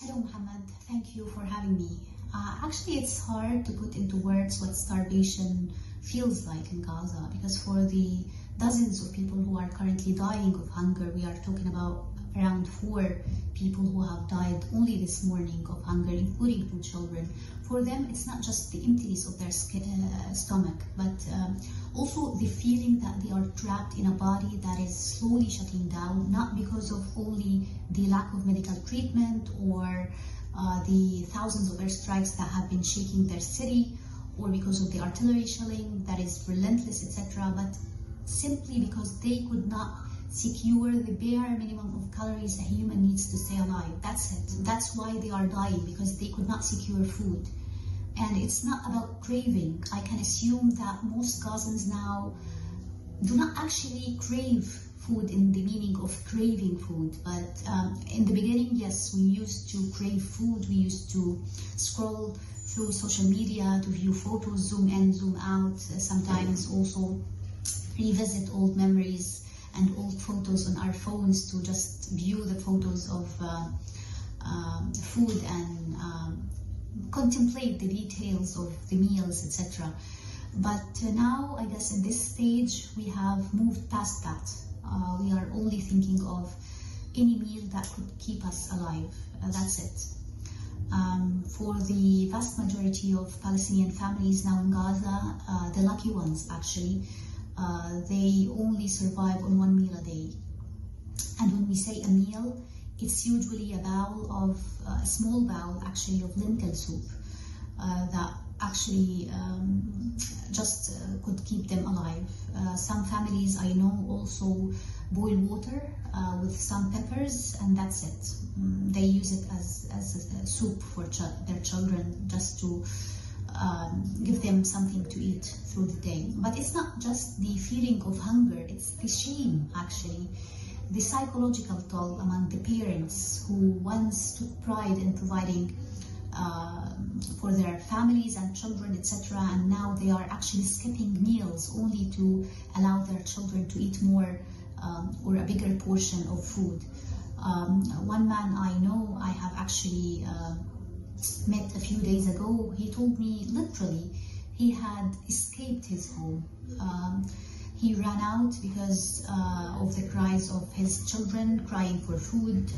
Hello, Mohammed. Thank you for having me. Actually, it's hard to put into words what starvation feels like in Gaza because for the dozens of people who are currently dying of hunger, we are talking about around 4 people who have died only this morning of hunger, including 2 children. For them, it's not just the emptiness of their stomach, but also the feeling that they are trapped in a body that is slowly shutting down, not because of only the lack of medical treatment or the thousands of airstrikes that have been shaking their city, or because of the artillery shelling that is relentless, etc., but simply because they could not secure the bare minimum of calories a human needs to stay alive. That's it. That's why they are dying, because they could not secure food. And it's not about craving. I can assume that most Gazans now do not actually crave food in the meaning of craving food, but in the beginning, yes, we used to crave food. We used to scroll through social media to view photos, zoom in, zoom out, sometimes also revisit old memories and old photos on our phones to just view the photos of food and contemplate the details of the meals, etc. But now, I guess in this stage, we have moved past that. We are only thinking of any meal that could keep us alive. That's it. For the vast majority of Palestinian families now in Gaza, the lucky ones actually, they only survive on 1 meal a day. And when we say a meal, it's usually a small bowl actually of lentil soup that actually just could keep them alive. Some families I know also boil water with some peppers, and that's it. They use it as a soup for their children, just to give them something to eat through the day. But it's not just the feeling of hunger, it's the shame actually. The psychological toll among the parents who once took pride in providing for their families and children, etc., and now they are actually skipping meals only to allow their children to eat more or a bigger portion of food. One man I know, I have actually met a few days ago, he told me literally he had escaped his home. He ran out because of the cries of his children crying for food.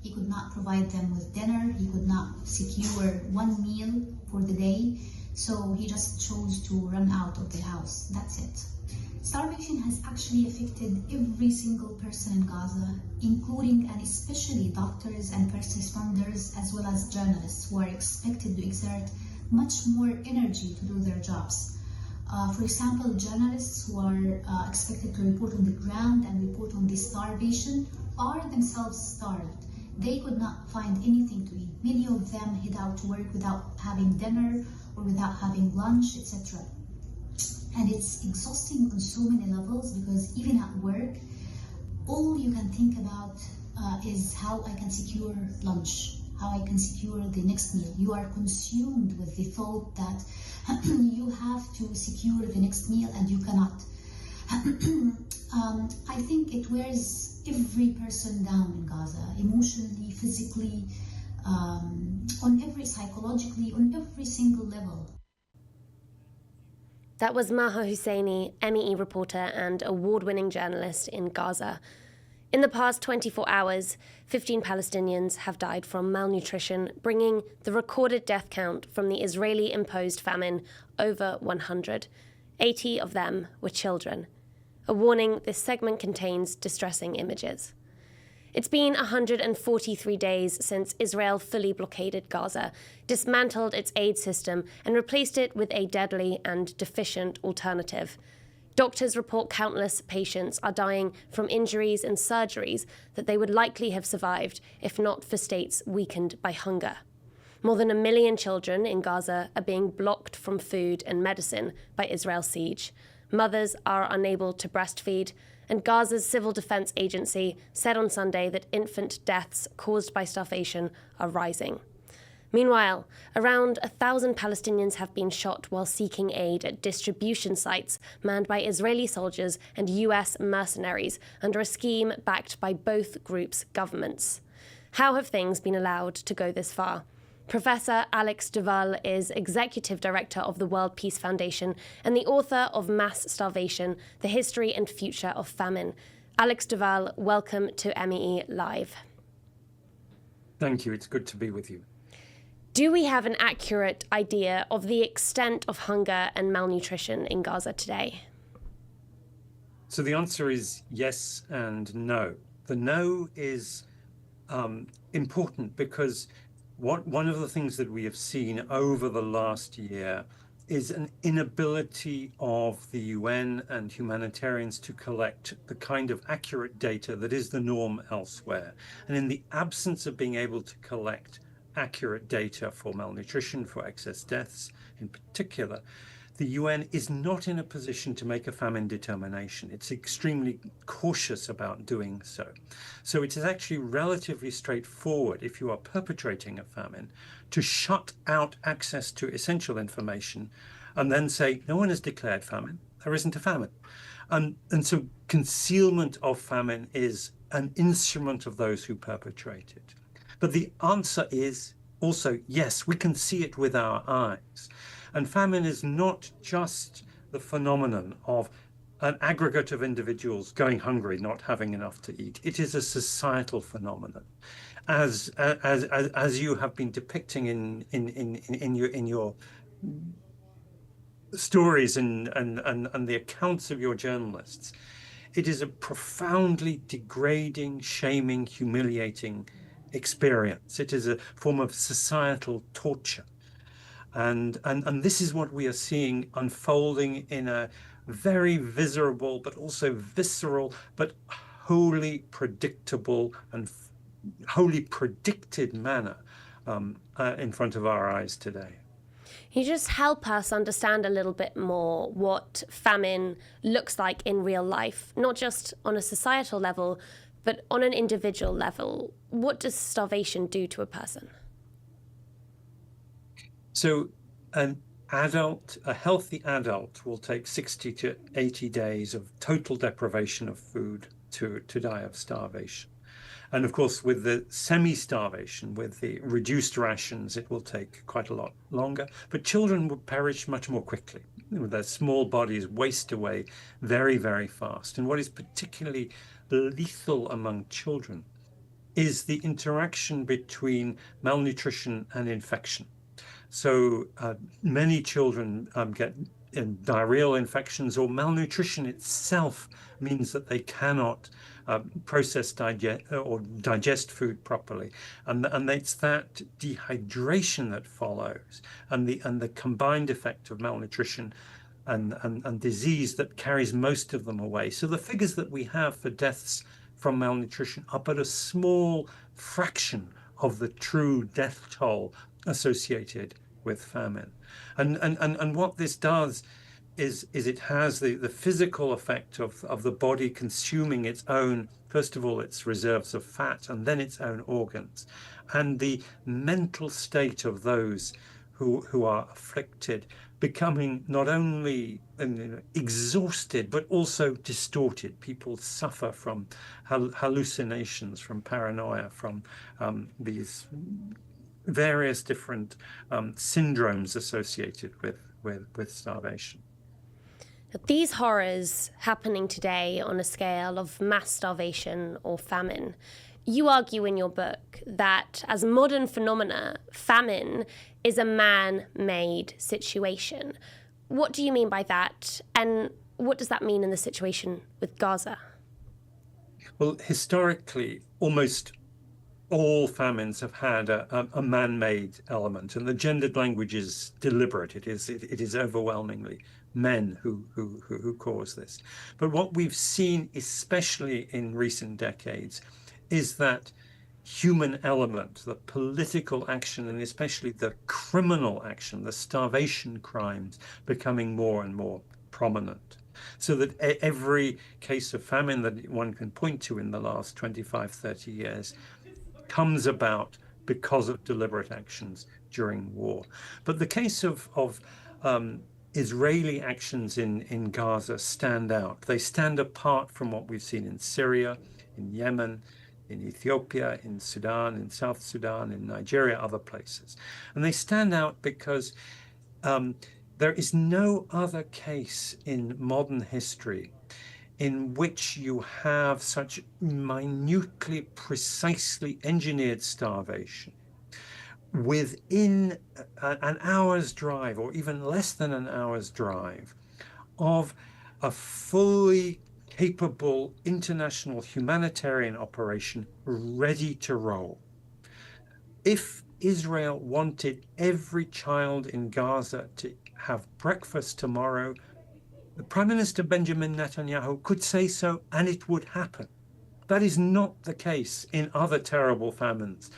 He could not provide them with dinner. He could not secure 1 meal for the day. So he just chose to run out of the house. That's it. Starvation has actually affected every single person in Gaza, including and especially doctors and first responders, as well as journalists who are expected to exert much more energy to do their jobs. For example, journalists who are expected to report on the ground and report on the starvation are themselves starved. They could not find anything to eat. Many of them head out to work without having dinner or without having lunch, etc. And it's exhausting on so many levels, because even at work, all you can think about is how I can secure lunch, how I can secure the next meal. You are consumed with the thought that you have to secure the next meal and you cannot. I think it wears every person down in Gaza, emotionally, physically, psychologically, on every single level. That was Maha Husseini, MEE reporter and award-winning journalist in Gaza. In the past 24 hours, 15 Palestinians have died from malnutrition, bringing the recorded death count from the Israeli-imposed famine over 100. 80 of them were children. A warning: this segment contains distressing images. It's been 143 days since Israel fully blockaded Gaza, dismantled its aid system, and replaced it with a deadly and deficient alternative. Doctors report countless patients are dying from injuries and surgeries that they would likely have survived if not for states weakened by hunger. More than 1 million children in Gaza are being blocked from food and medicine by Israel's siege. Mothers are unable to breastfeed, and Gaza's Civil Defense Agency said on Sunday that infant deaths caused by starvation are rising. Meanwhile, around 1,000 Palestinians have been shot while seeking aid at distribution sites manned by Israeli soldiers and US mercenaries under a scheme backed by both groups' governments. How have things been allowed to go this far? Professor Alex Duval is Executive Director of the World Peace Foundation and the author of Mass Starvation, The History and Future of Famine. Alex Duval, welcome to MEE Live. Thank you. It's good to be with you. Do we have an accurate idea of the extent of hunger and malnutrition in Gaza today? So the answer is yes and no. The no is important because one of the things that we have seen over the last year is an inability of the UN and humanitarians to collect the kind of accurate data that is the norm elsewhere. And in the absence of being able to collect accurate data for malnutrition, for excess deaths in particular, the UN is not in a position to make a famine determination. It's extremely cautious about doing so. So it is actually relatively straightforward, if you are perpetrating a famine, to shut out access to essential information and then say, no one has declared famine, there isn't a famine. And so concealment of famine is an instrument of those who perpetrate it. But the answer is also, yes, we can see it with our eyes. And famine is not just the phenomenon of an aggregate of individuals going hungry, not having enough to eat. It is a societal phenomenon, as you have been depicting in your stories and the accounts of your journalists. It is a profoundly degrading, shaming, humiliating experience. It is a form of societal torture. And this is what we are seeing unfolding in a very visible, but also visceral, but wholly predictable and wholly predicted manner in front of our eyes today. Can you just help us understand a little bit more what famine looks like in real life, not just on a societal level, but on an individual level? What does starvation do to a person? So a healthy adult will take 60 to 80 days of total deprivation of food to die of starvation. And of course, with the semi-starvation, with the reduced rations, it will take quite a lot longer. But children will perish much more quickly. Their small bodies waste away very, very fast. And what is particularly lethal among children is the interaction between malnutrition and infection. So many children get diarrheal infections, or malnutrition itself means that they cannot digest food properly, and it's that dehydration that follows, and the combined effect of malnutrition and disease that carries most of them away. So the figures that we have for deaths from malnutrition are but a small fraction of the true death toll associated with famine. And what this does is it has the physical effect of the body consuming its own, first of all, its reserves of fat, and then its own organs, and the mental state of those who are afflicted becoming not only exhausted, but also distorted. People suffer from hallucinations, from paranoia, from these various different syndromes associated with starvation. These horrors happening today on a scale of mass starvation or famine, you argue in your book that as modern phenomena, famine is a man-made situation. What do you mean by that? And what does that mean in the situation with Gaza? Well, historically, almost all famines have had a man-made element, and the gendered language is deliberate. It is overwhelmingly men who cause this. But what we've seen, especially in recent decades, is that human element, the political action, and especially the criminal action, the starvation crimes, becoming more and more prominent. So that every case of famine that one can point to in the last 25, 30 years comes about because of deliberate actions during war. But the case of Israeli actions in Gaza stand out. They stand apart from what we've seen in Syria, in Yemen, in Ethiopia, in Sudan, in South Sudan, in Nigeria, other places. And they stand out because there is no other case in modern history in which you have such minutely, precisely engineered starvation within an hour's drive, or even less than an hour's drive, of a fully capable international humanitarian operation ready to roll. If Israel wanted every child in Gaza to have breakfast tomorrow, the Prime Minister Benjamin Netanyahu could say so, and it would happen. That is not the case in other terrible famines,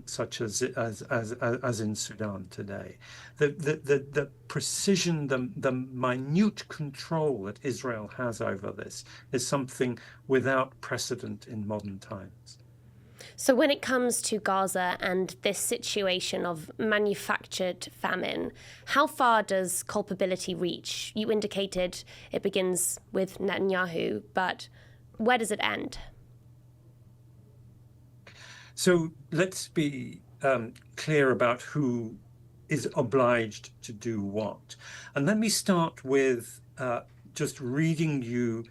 such as in Sudan today. The precision, the minute control that Israel has over this is something without precedent in modern times. So when it comes to Gaza and this situation of manufactured famine, how far does culpability reach? You indicated it begins with Netanyahu, but where does it end? So let's be clear about who is obliged to do what. And let me start with just reading you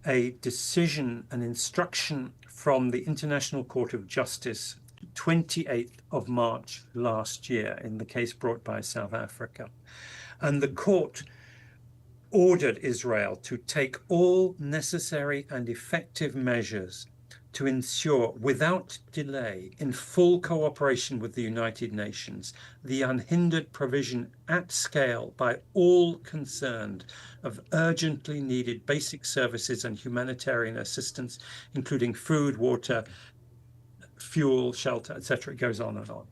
a decision, an instruction from the International Court of Justice, 28th of March last year, in the case brought by South Africa. And the court ordered Israel to take all necessary and effective measures to ensure, without delay, in full cooperation with the United Nations, the unhindered provision at scale by all concerned of urgently needed basic services and humanitarian assistance, including food, water, fuel, shelter, etc. It goes on and on.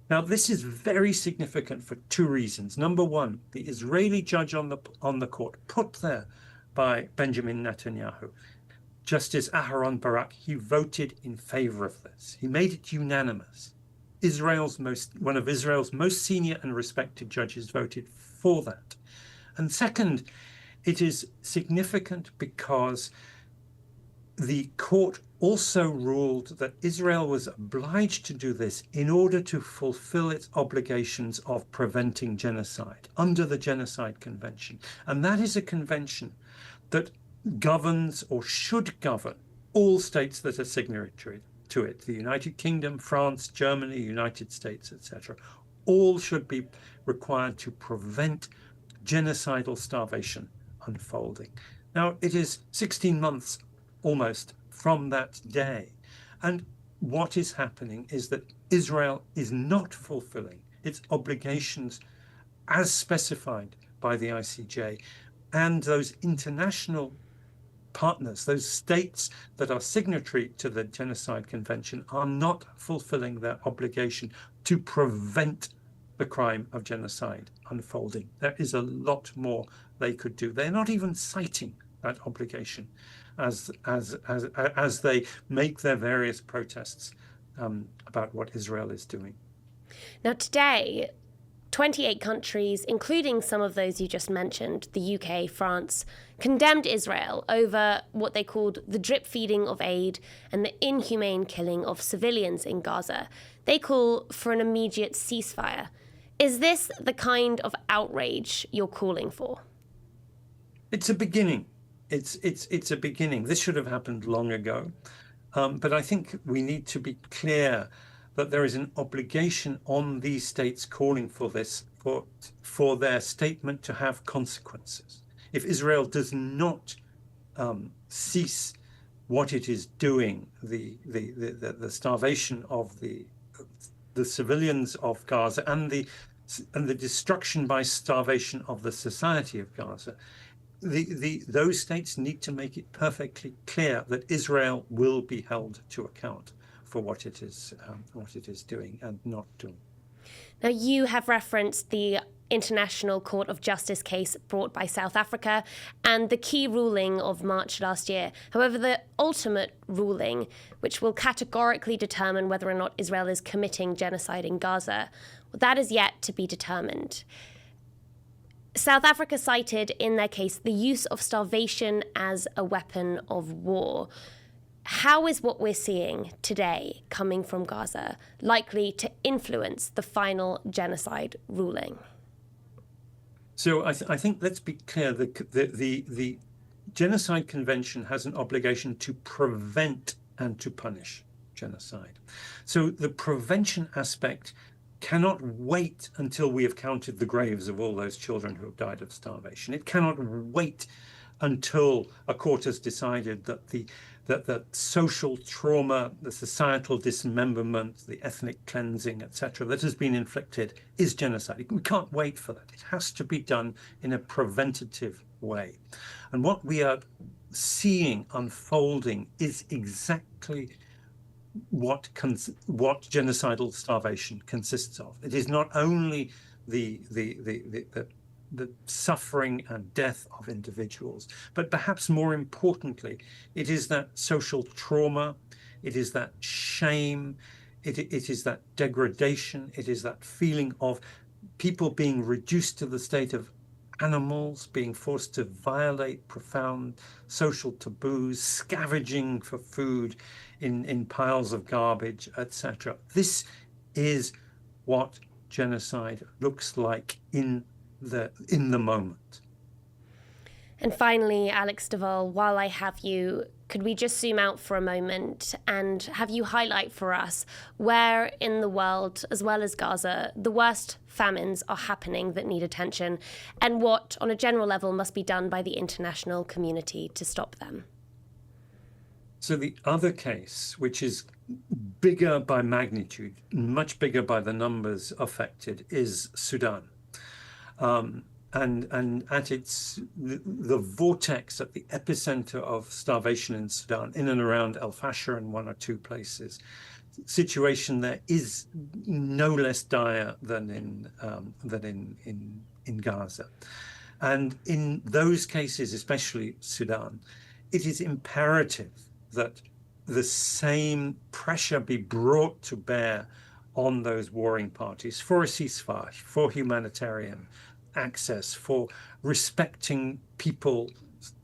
Now, this is very significant for two reasons. Number one, the Israeli judge on the court, put there by Benjamin Netanyahu, Justice Aharon Barak, he voted in favor of this. He made it unanimous. One of Israel's most senior and respected judges voted for that. And second, it is significant because the court also ruled that Israel was obliged to do this in order to fulfill its obligations of preventing genocide under the Genocide Convention. And that is a convention that governs or should govern all states that are signatory to it. The United Kingdom, France, Germany, United States, etc. All should be required to prevent genocidal starvation unfolding. Now, it is 16 months almost from that day. And what is happening is that Israel is not fulfilling its obligations as specified by the ICJ, and those international partners, those states that are signatory to the Genocide Convention, are not fulfilling their obligation to prevent the crime of genocide unfolding. There is a lot more they could do. They're not even citing that obligation as they make their various protests about what Israel is doing. Now, today, 28 countries, including some of those you just mentioned, the UK, France, condemned Israel over what they called the drip feeding of aid and the inhumane killing of civilians in Gaza. They call for an immediate ceasefire. Is this the kind of outrage you're calling for? It's a beginning. It's a beginning. This should have happened long ago. But I think we need to be clear that there is an obligation on these states calling for this, for their statement to have consequences. If Israel does not cease what it is doing, the starvation of the civilians of Gaza and the destruction by starvation of the society of Gaza, those states need to make it perfectly clear that Israel will be held to account for what it is doing and not doing. Now, you have referenced the International Court of Justice case brought by South Africa and the key ruling of March last year. However, the ultimate ruling, which will categorically determine whether or not Israel is committing genocide in Gaza, that is yet to be determined. South Africa cited in their case the use of starvation as a weapon of war. How is what we're seeing today coming from Gaza likely to influence the final genocide ruling? So I think let's be clear, the Genocide Convention has an obligation to prevent and to punish genocide. So the prevention aspect cannot wait until we have counted the graves of all those children who have died of starvation. It cannot wait until a court has decided that the social trauma, the societal dismemberment, the ethnic cleansing, etc., that has been inflicted is genocide. We can't wait for that. It has to be done in a preventative way. And what we are seeing unfolding is exactly what genocidal starvation consists of. It is not only the suffering and death of individuals, but perhaps more importantly, it is that social trauma, it is that shame, it is that degradation, it is that feeling of people being reduced to the state of animals, being forced to violate profound social taboos, scavenging for food in piles of garbage, etc. This is what genocide looks like in the moment. And finally, Alex de Waal, while I have you, could we just zoom out for a moment and have you highlight for us where in the world, as well as Gaza, the worst famines are happening that need attention, and what, on a general level, must be done by the international community to stop them? So the other case, which is bigger by magnitude, much bigger by the numbers affected, is Sudan. And at the vortex, at the epicenter of starvation in Sudan, in and around El Fasher and one or two places, situation there is no less dire than in Gaza. And in those cases, especially Sudan, it is imperative that the same pressure be brought to bear on those warring parties for a ceasefire, for humanitarian access, for respecting people's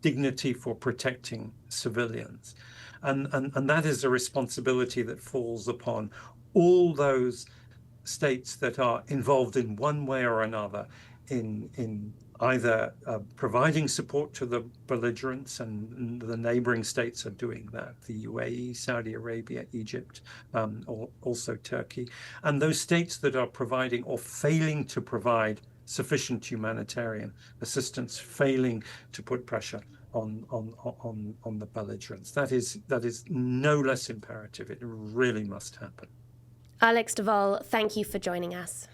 dignity, for protecting civilians. And that is a responsibility that falls upon all those states that are involved in one way or another in either providing support to the belligerents, and the neighboring states are doing that, the UAE, Saudi Arabia, Egypt, also Turkey, and those states that are providing or failing to provide sufficient humanitarian assistance, failing to put pressure on the belligerents. That is no less imperative. It really must happen. Alex de Waal, thank you for joining us.